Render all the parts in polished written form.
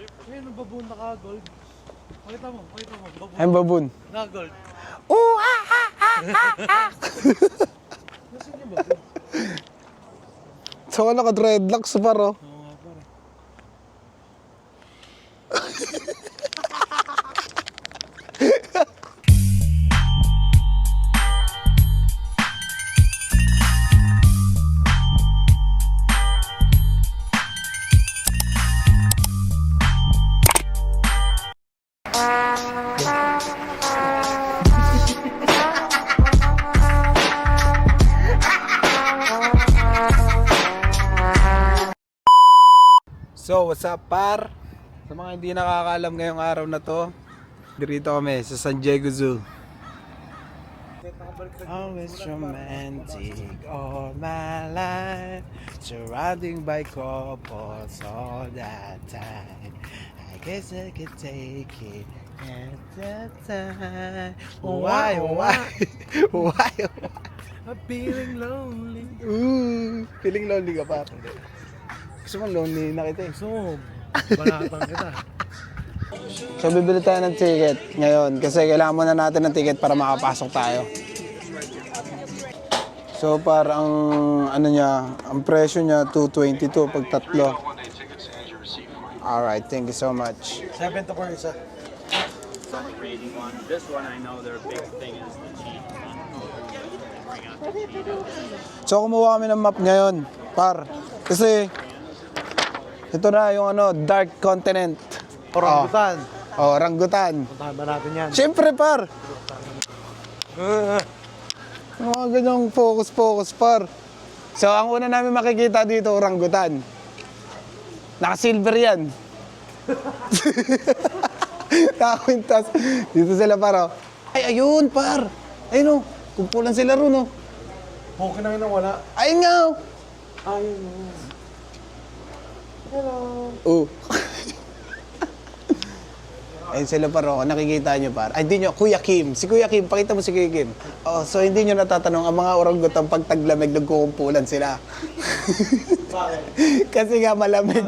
Ayun, ang baboon naka-gold. Pakita mo, baboon. Ayun, baboon. Naka-gold. Oh, ah, ah, ah, ah, ah. Nasaan yung baboon? So, naka-dreadlocks pa ro. Oo nga pare. So, what's up par? Sa mga hindi nakakaalam ngayong araw na to, dito kami sa San Diego Zoo. Always romantic all my life, surrounding by couples all that time. I guess I could take it at that time. Why? Why? I'm feeling lonely. Feeling lonely ka pa? Gusto mo lonely na kita eh. Gusto mo, banatan kita. So bibili tayo ng ticket ngayon kasi kailangan muna natin ng ticket para makapasok tayo. So parang ano niya, ang presyo niya 222 pag tatlo. Alright, thank you so much. 7 to 4 isa. This one I know their big thing is the cheese. Bring out the cheese. So kumuha kami ng map ngayon, par. Kasi ito na yung ano, Dark Continent. Orangutan. Oh, orangutan. Puntahan ba natin yan? Siyempre, par. Mga ganyang focus, par. So, ang una namin makikita dito, orangutan. Naka-silver yan. Nakakwintas. Dito sila, par. Oh. Ay, ayun, par. Ayun, oh. Kumpulan sila ron, oh. Okay na yun wala. Ayun nga, oh. Ay, hello. Oh. Ayun sila paro, nakikita nyo par. Ay, hindi nyo, Kuya Kim. Si Kuya Kim, pakita mo si Kuya Kim. Oh, so hindi nyo natatanong, ang mga orangutan pag taglamig, nagkukumpulan sila. Bakit? Kasi nga malamig.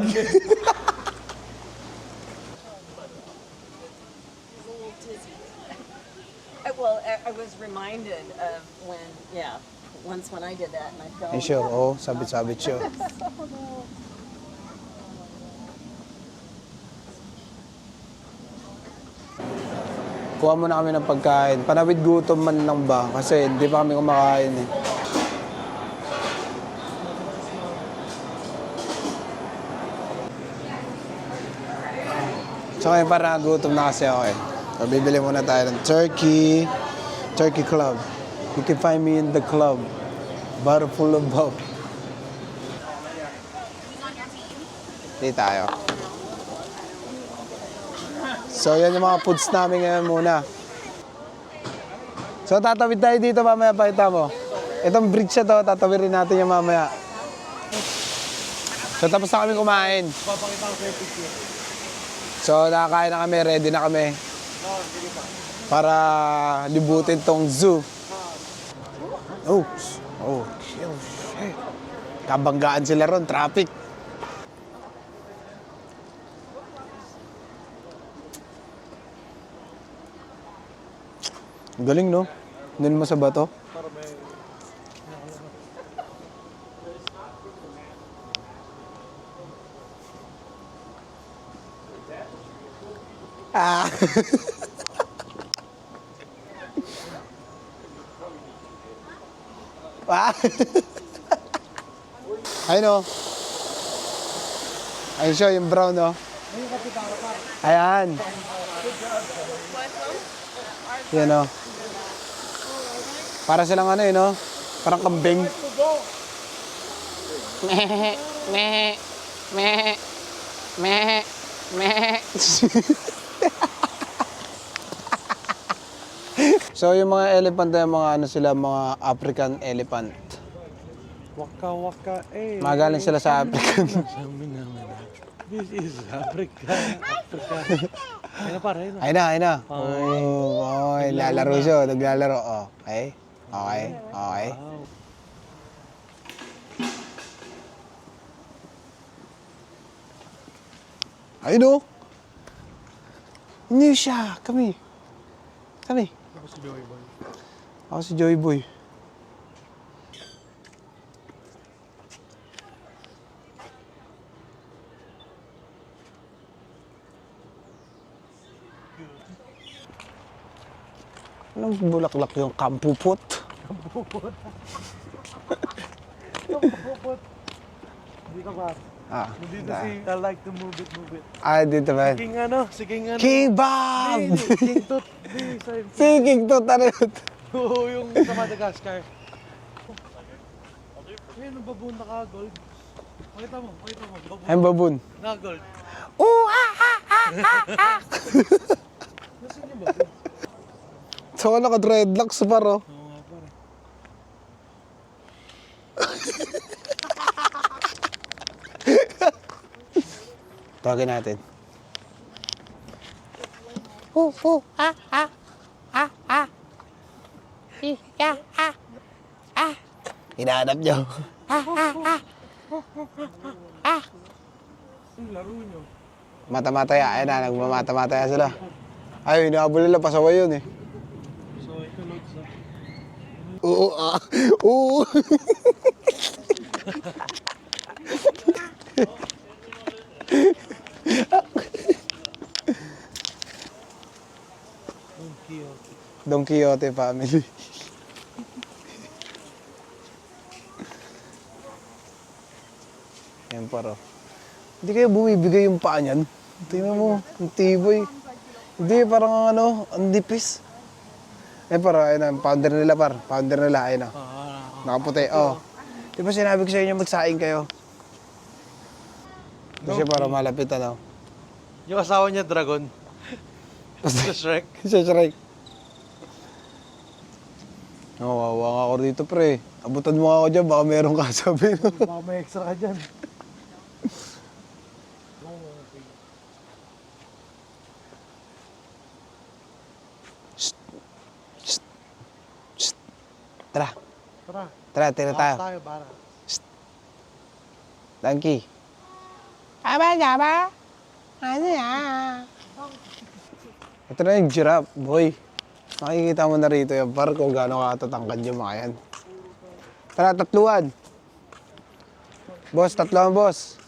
I was reminded of once when I did that and I fell. Ay, sure, oh, sabit-sabit sure. Kuha muna kami ng pagkain. Panawid gutom man lang ba? Kasi hindi pa kami kumakain eh. So ngayon para gutom na kasi ako eh. So bibili muna tayo ng turkey. Turkey club. You can find me in the club. Bottle full of bub. Hindi tayo. So yan yung mga foods namin ngayon muna. So tatawid tayo dito mamaya, pakita mo. Itong bridge na to, tatawirin natin yung mamaya. So tapos na kami kumain. Papakita ko sa'yo picture. So nakakain na kami, ready na kami. Para libutin tong zoo. Oh, shit. Kabanggaan sila ron, traffic. Galing, no? Doon mo sa bato. Para may... Ah. Ah. Ayun, no? Ayun siya, yung brown, no? Ayan. Yan, no? Para silang ano, no? Parang kambing. Meh, meh, meh, meh, meh. So yung mga elephant na yung mga ano sila, mga African elephant. Waka waka eh. Magaling sila sa African. This is Africa. Ayun na pare, ayun na. Ayun na, ayun na. Oh, lalaro siya, naglalaro. Oh, okay. Okay, okay. Wow. Ayun, oh. Nisha, kami. Kami. Ako si Joey Boy. Ako si Joey Boy. Anong bulaklak yung kampupot? Hindi ka ba? Ah, Hindi si I like to move it. dito ba? Si King ano? King Bob! Hindi, King Tut. Hindi, sorry. Si King Tut, ano yun? Oo, yung sa Madagascar. Ayun, ang baboon naka-gold. Pakita mo, baboon. Ay, baboon. Naka-gold. Nasaan yung baboon? So, naka-dreadlocks pa ro. Oo nga pare. Tawagin natin. Hinahanap niyo. Yung laro nyo. Mata-mataya. Ayun na, nagmamata-mataya sila. Ay, hinahabol nila. Pasaway yun eh. So, ito loads na. Oo, oo. Yung Quixote. Don Quixote family. Yan paro. Hindi kayo bumibigay yung paa niyan. Tingnan mo, ang tibay. Hindi, parang ano, ang nipis. Eh paro, ayun na, founder nila par. Founder nila, ayun na. Nakaputi, oh. Di ba sinabi ko sa inyo magsaing kayo? Kasi para malapit ano. Yung asawa niya, dragon. Sa Shrek. Sa Shrek. Nawawa nga ako dito pre. Abutan mo ako dyan, baka meron ka sabi. Baka may extra ka dyan. Tara, Tara. tara, tira tayo. Tayo, para. Donkey. Aba, aba. Ano yan? Ito na yung giraffe, boy. Makikita mo na rito yung par kung gaano katatangkad yung mga yan. Tara, tatluan. Boss, tatluan, boss.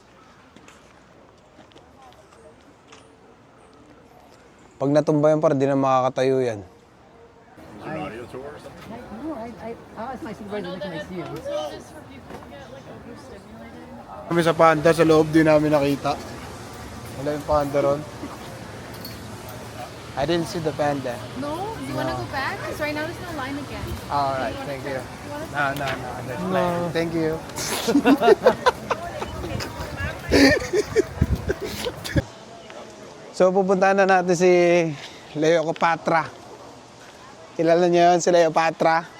Pag natumba yan par, di na makakatayo yan. I'll ask my supervisor next time I see him. Kami sa panda, sa loob din namin nakita. Wala yung panda ron. I didn't see the panda. No? Do you want to go back? Because right now there's no line again. Alright, thank you. No. That's fine. Thank you. So, pupuntahan na natin si Leo Patra. Kilala niyo yun, si Leo Patra?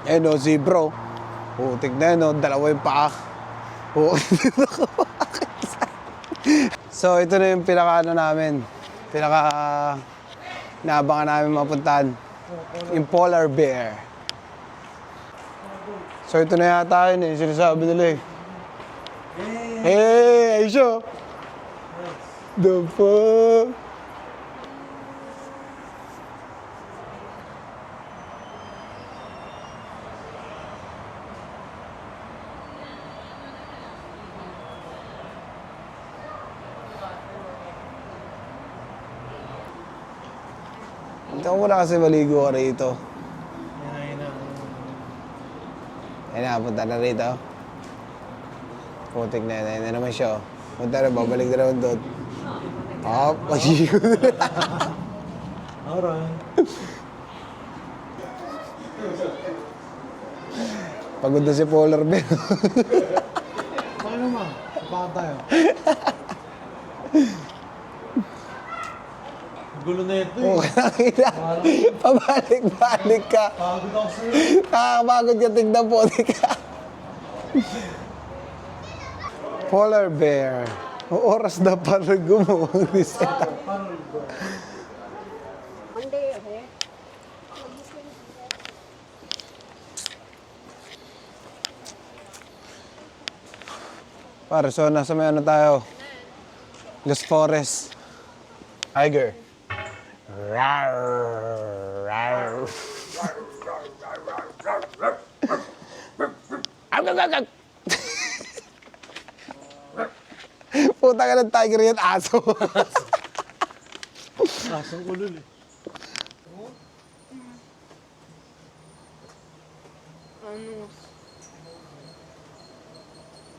Eh no, si bro. Oh, tignan no, dalawa yung paa. Oh, so, ito na yung pinaka namin. Naabangan namin mapuntahan. Yung polar bear. So, ito na yata yun eh. Sinasabi nila eh. Hey, Aisha! The fuck? Hindi ako wala kasi maligo ka rito. Ayun na, punta na rito. Putik na yun na naman siya. Punta na, babalik na naman doon. Ah, pag-igo na. Alright. Pagod na si polar bear. Paano ma? Sabahan tayo. Gulo na ito Oo, nakita. Pabalik-balik ka. Pagod ako sa'yo. Nakakapagod ka, tignan po. Polar bear. O oras na para gumawang diseta. Par, so nasa may ano tayo? Los Forest. Tiger. Rar, rar. Agagagag. Puta ka ng tiger yan, aso. Asang ulol eh.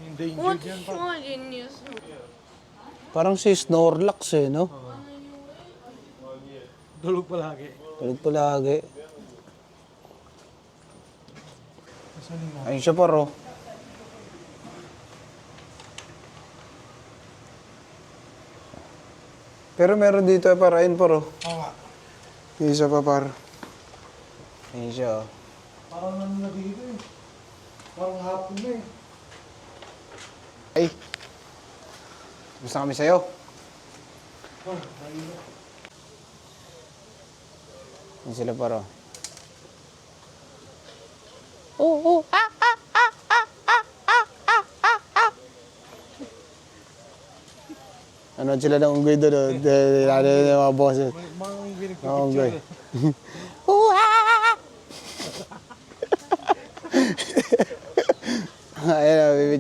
Endangered yan pa. Parang si Snorlax eh, no? Tulog palagi. Tulog palagi. Ayun siya paro. Pero meron dito par, ayun paro. Oo nga. Yung isa pa par. Ayun siya oh. Parang ano na dito eh. Parang hapon na eh. Ay! Gusto kami sa'yo. Oh, ayun. Ayun sila paro. Ano sila ng unggoy doon, oh. Ano yung mga boses. Mga Mga unggoy.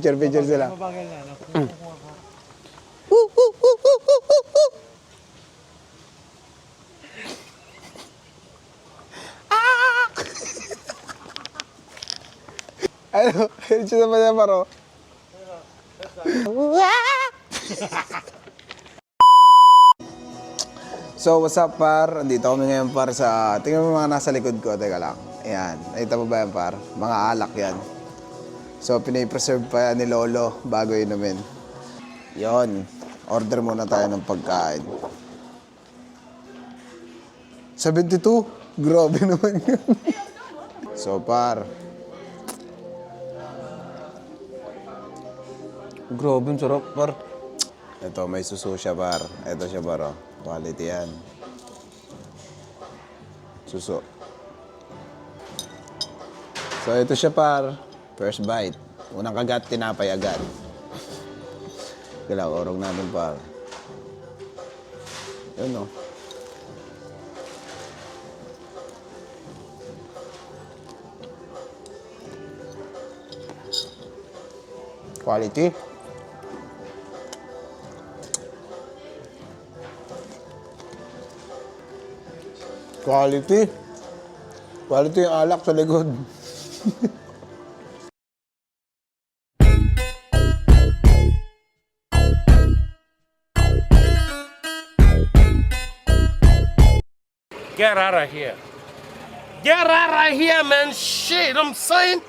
pinagpipicture. Ayun, picture sila. Mabagal na. Ano, yun siya naman yan paro. So, what's up par? Andito kami ngayon par sa... Tingnan mo mga nasa likod ko. Teka lang. Ayan. Nakita mo ba yan par? Mga alak yan. So, pinapreserve pa yan ni Lolo bago inumin. Yon. Order muna tayo ng pagkain. 72? Grabe naman yun. So, par. Grabe, ang sarap par. Ito, may suso siya par. Ito siya par, oh. Quality yan. Suso. So, ito siya par. First bite. Unang kagat, tinapay agad. Kailangan orong natin par. Yun, oh. Quality. Quality. Quality yung alak sa likod. Get out of here. Get out of here, man. Shit, I'm saying.